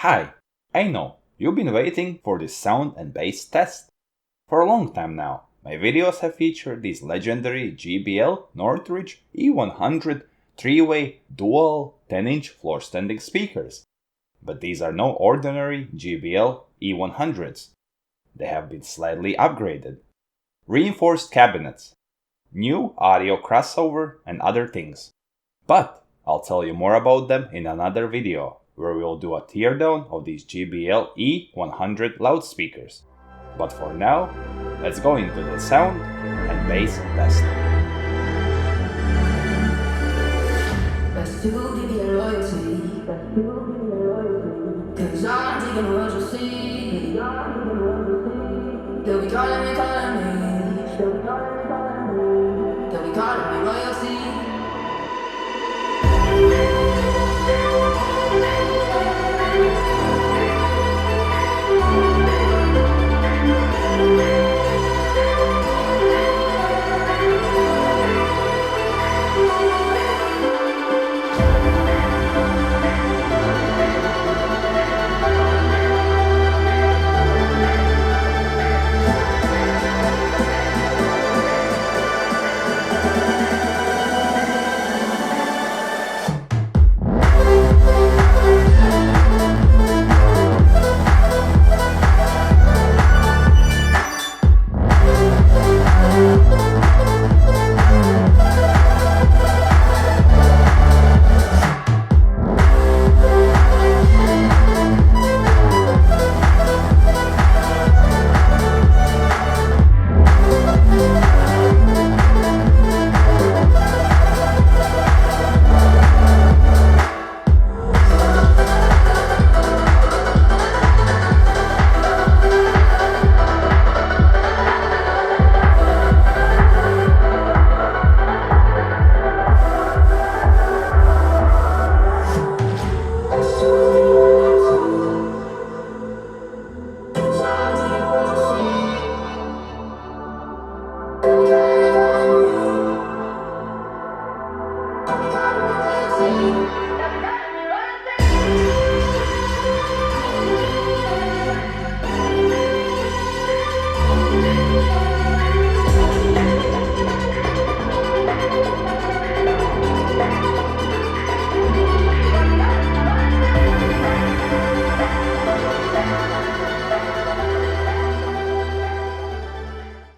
Hi, I know, you've been waiting for this sound and bass test. For a long time now, my videos have featured these legendary JBL Northridge E100 3-way dual 10-inch floor standing speakers. But these are no ordinary JBL E100s. They have been slightly upgraded. Reinforced cabinets, new audio crossover and other things. But I'll tell you more about them in another video, where we'll do a teardown of these JBL E100 loudspeakers. But for now, let's go into the sound and bass test. Cause I'm digging what you see. They'll be calling me